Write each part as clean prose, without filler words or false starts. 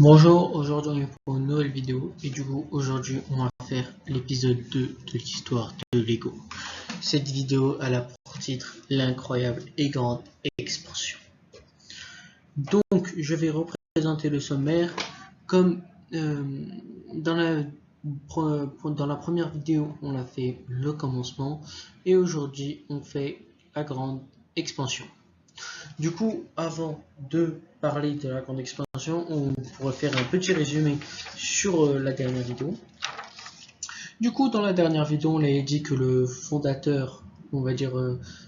Bonjour, aujourd'hui on est pour une nouvelle vidéo et du coup aujourd'hui on va faire l'épisode 2 de l'histoire de Lego. Cette vidéo elle a pour titre l'incroyable et grande expansion. Donc je vais représenter le sommaire comme dans la première vidéo on a fait le commencement et aujourd'hui on fait la grande expansion. Du coup, avant de parler de la grande expansion, on pourrait faire un petit résumé sur la dernière vidéo. Du coup, dans la dernière vidéo, on avait dit que le fondateur, on va dire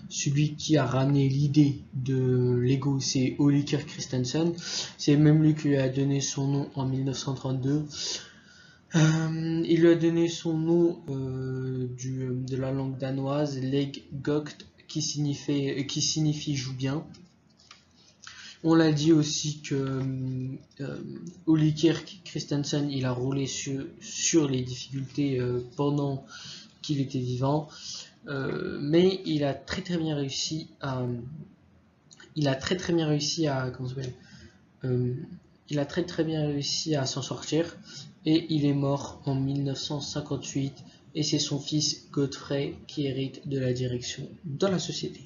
celui qui a ramené l'idée de Lego, c'est Ole Kirk Christensen. C'est même lui qui lui a donné son nom en 1932. Il lui a donné son nom de la langue danoise, Leg Gogt, qui signifie joue bien. On l'a dit aussi que Ole Kirk Christensen il a roulé sur les difficultés pendant qu'il était vivant, mais il a très bien réussi à comment ça s'appelle il a très bien réussi à s'en sortir et il est mort en 1958 et c'est son fils Godfrey qui hérite de la direction dans la société.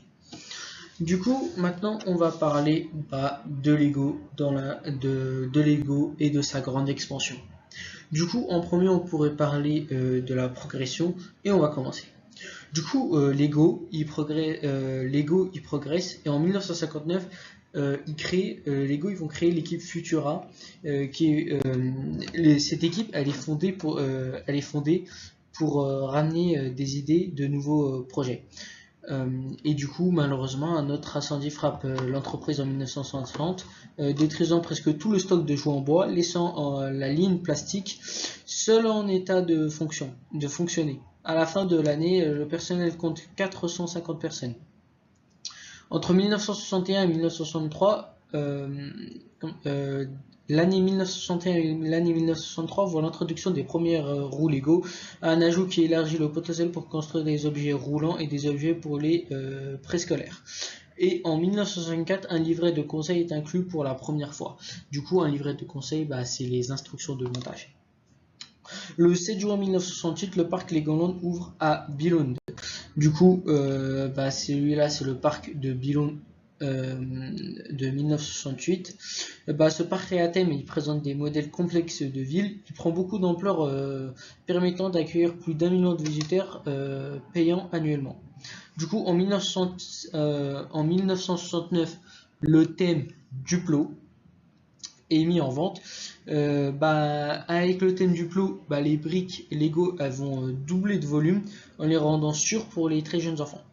Du coup, maintenant, on va parler de Lego de Lego et de sa grande expansion. Du coup, en premier, on pourrait parler de la progression et on va commencer. Du coup, Lego, il progresse et en 1959, ils vont créer l'équipe Futura, cette équipe, elle est fondée pour ramener des idées de nouveaux projets. Et du coup, malheureusement, un autre incendie frappe l'entreprise en 1960, détruisant presque tout le stock de jouets en bois, laissant la ligne plastique seule en état de fonctionner. À la fin de l'année, le personnel compte 450 personnes. Entre 1961 et 1963, l'année 1961 et l'année 1963 voit l'introduction des premières roues Lego, un ajout qui élargit le potentiel pour construire des objets roulants et des objets pour les préscolaires. Et en 1964, un livret de conseil est inclus pour la première fois. Du coup, un livret de conseil, c'est les instructions de montage. Le 7 juin 1968, le parc Legoland ouvre à Billund. Du coup, celui-là, c'est le parc de Billund de 1968. Ce parc est à thème et il présente des modèles complexes de villes. Il prend beaucoup d'ampleur, permettant d'accueillir plus d'1 million de visiteurs payants annuellement. Du coup, en 1969, le thème Duplo est mis en vente. Avec le thème Duplo, les briques Lego elles vont doubler de volume en les rendant sûres pour les très jeunes enfants.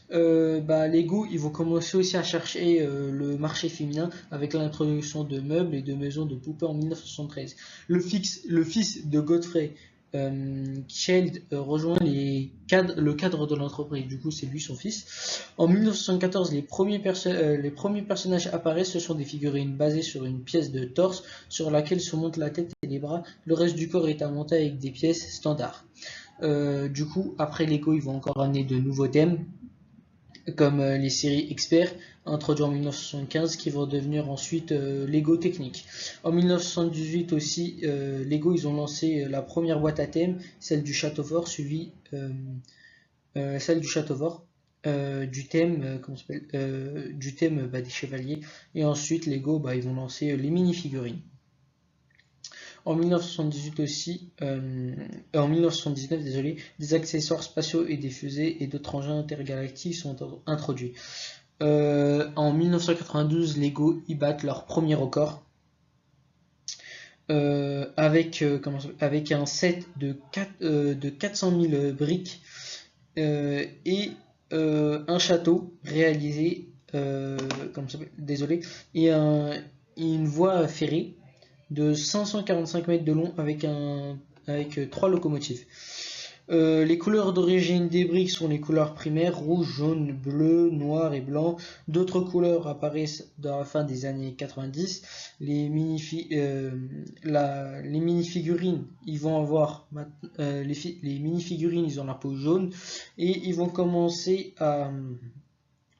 Lego ils vont commencer aussi à chercher le marché féminin avec l'introduction de meubles et de maisons de poupées en 1973. Le fils de Godfrey Child rejoint le cadre de l'entreprise, du coup c'est lui son fils. En 1974, les premiers personnages apparaissent, ce sont des figurines basées sur une pièce de torse sur laquelle se montent la tête et les bras. Le reste du corps est à monter avec des pièces standards. Du coup, après Lego, ils vont encore amener de nouveaux thèmes, comme les séries Expert, introduites en 1975, qui vont devenir ensuite Lego Technique. En 1978 aussi, Lego ils ont lancé la première boîte à thème, celle du Château Fort, suivie celle du Château Fort, du thème des chevaliers, et ensuite Lego ils vont lancer les mini-figurines. En 1978 aussi, en 1979, des accessoires spatiaux et des fusées et d'autres engins intergalactiques sont introduits. En 1992, Lego y battent leur premier record avec un set de 400 000 briques et un château réalisé, et une voie ferrée de 545 mètres de long avec 3 locomotives. Les couleurs d'origine des briques sont les couleurs primaires, rouge, jaune, bleu, noir et blanc. D'autres couleurs apparaissent dans la fin des années 90. Les mini-figurines, ils vont avoir les mini-figurines, ils ont la peau jaune et ils vont commencer à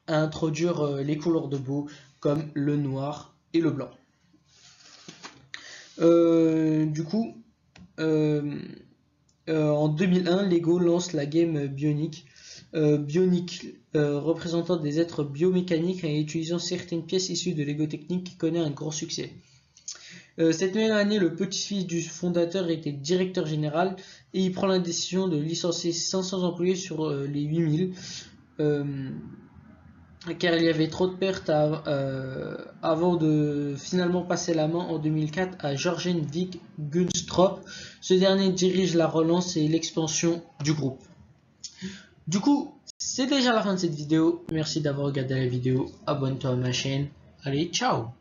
introduire les couleurs de peau comme le noir et le blanc. Du coup, en 2001, Lego lance la game Bionic. Bionic, représentant des êtres biomécaniques et utilisant certaines pièces issues de Lego Technique, qui connaît un grand succès. Cette même année, le petit-fils du fondateur était directeur général et il prend la décision de licencier 500 employés sur les 8000, car il y avait trop de pertes avant de finalement passer la main en 2004 à Jørgen Vig Gunstrup. Ce dernier dirige la relance et l'expansion du groupe. Du coup, c'est déjà la fin de cette vidéo. Merci d'avoir regardé la vidéo. Abonne-toi à ma chaîne. Allez, ciao!